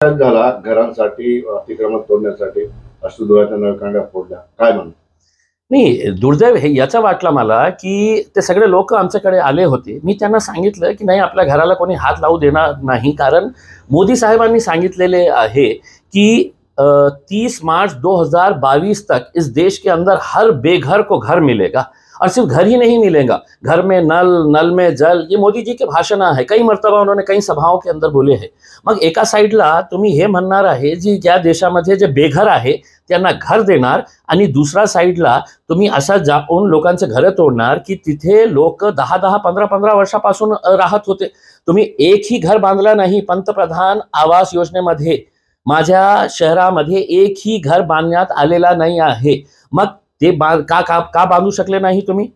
झाला घरांसाठी अतिक्रमण तोडण्यासाठी अश्रुधुराच्या नळकांड्या फोडल्या, काय म्हणतो? नाही, दुर्दैव हे याचा वाटला मला की ते सगळे लोक आमच्याकडे आले होते. मी त्यांना सांगितलं की नाही, आपल्या घराला कोणी हात लावू देणार नहीं, कारण मोदी साहेबांनी सांगितलेले आहे की 30 मार्च 2022 तक इस देश के अंदर हर बेघर को घर मिलेगा, और सिर्फ घर ही नहीं मिलेगा, घर में नल, नल में जल. ये मोदी जी के भाषण है, कई मर्तबा उन्होंने कई सभाओं के अंदर बोले हैं. मग एका साईडला तुम्ही हे म्हणणार आहे जी ज्या देशामध्ये जे बेघर आहे त्यांना घर देणार, आणि दुसऱ्या साईडला तुम्ही असा जाऊन लोकांचे घरं तोडणार की तिथे लोक 10-10, 15-15 वर्षापासून राहत होते. तुम्ही एकही घर बांधला नाही. पंतप्रधान आवास योजनेमध्ये माझ्या शहरामध्ये एकही घर बांधण्यात आलेला नाही आहे. मग ते का बांधू शकले नाही तुम्ही?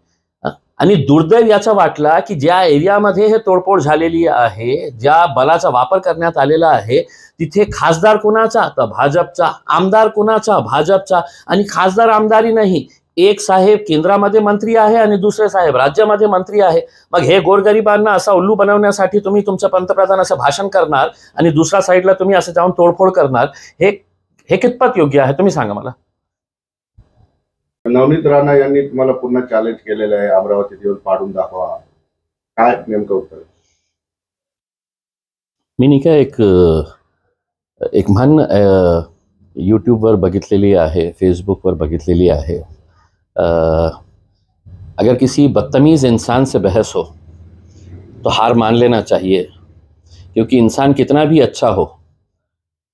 आणि दुर्दैव याचा वाटला की ज्या एरियामध्ये हे तोडफोड झालेली आहे, ज्या बलाचा वापर करण्यात आलेला आहे, तिथे खासदार कोणाचा? तर भाजपचा. आमदार कोणाचा? भाजपचा. आणि खासदार आमदारी नाही, एक साहेब केंद्रामध्ये मंत्री आहे आणि दुसरे साहेब राज्यामध्ये मंत्री आहे. मग हे गोरगरिबांना असा उल्लू बनवण्यासाठी तुम्ही तुमचं पंतप्रधान असं भाषण करणार आणि दुसऱ्या साईडला तुम्ही असं जाऊन तोडफोड करणार, हे कितपत योग्य आहे तुम्ही सांगा मला. नवनीत राणा यांनी तुम्हाला पुन्हा चॅलेंज केलेलं आहे, अमरावतीत येऊन पाडून दाखवा, काय नेमकं उत्तर? मी नाही का एक म्हण यूट्यूबवर बघितलेली आहे, फेसबुकवर बघितलेली आहे. अगर किसी बदतमीज़ इंसान से बहस हो तो हार मान लेना चाहिए, क्योंकि इंसान कितना भी अच्छा हो,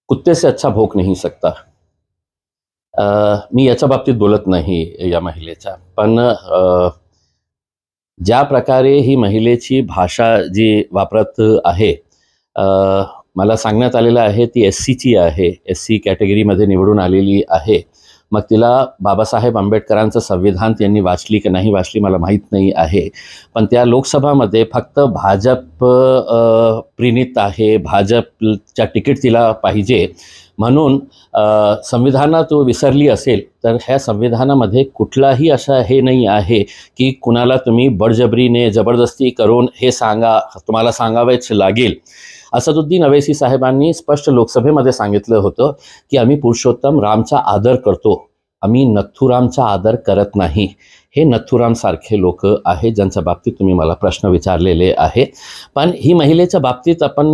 कुत्ते से अच्छा भोंक नहीं सकता. मी याच्या बाबतीत बोलत नाही या महिलेच्या, पण ज्या प्रकारे ही महिलेची भाषा जी वापरत आहे, मला सांगण्यात आलेलं आहे ती SCची आहे, SC कॅटेगरीमध्ये निवडून आलेली आहे. मग तिला बाबासाहेब आंबेडकरांचं संविधान त्यांनी वाचली की नाही वाचली मला माहीत नाही आहे, पण त्या लोकसभामध्ये फक्त भाजप प्रणित आहे, भाजपच्या तिकीट तिला पाहिजे म्हणून संविधानात विसरली असेल तर ह्या संविधानामध्ये कुठलाही असा हे नाही आहे की कुणाला तुम्ही बळजबरीने जबरदस्ती करून हे तुम्हाला सांगावेच लागेल. असदुद्दीन अवैसी साहेबांनी स्पष्ट लोकसभेमध्ये सांगितलं होतं की आम्ही पुरुषोत्तम रामचा आदर करतो, आम्ही नथुरामचा आदर करत नाही. हे नथुराम सारखे लोक आहेत ज्यांच्या बाबतीत तुम्ही मला प्रश्न विचारलेले आहे. पण ही महिलेच्या बाबतीत आपण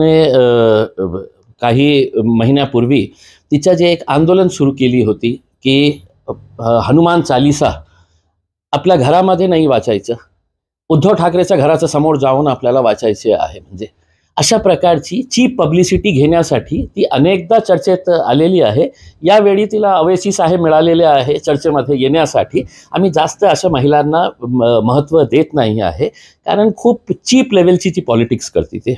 काही महिन्यापूर्वी तिच्या जे एक आंदोलन सुरू केली होती की हनुमान चालीसा आपल्या घरामध्ये नाही वाचायचं, उद्धव ठाकरेच्या घराच्या समोर जाऊन आपल्याला वाचायचे आहे. म्हणजे अशा प्रकारची चीप पब्लिसिटी घेण्यासाठी ती अनेकदा चर्चेत आलेली आहे. यावेळी तिला अवैसी साहेब मिळालेले आहे चर्चेमध्ये येण्यासाठी. आम्ही जास्त अशा महिलांना महत्त्व देत नाही आहे, कारण खूप चीप लेवलची ती पॉलिटिक्स करते ते.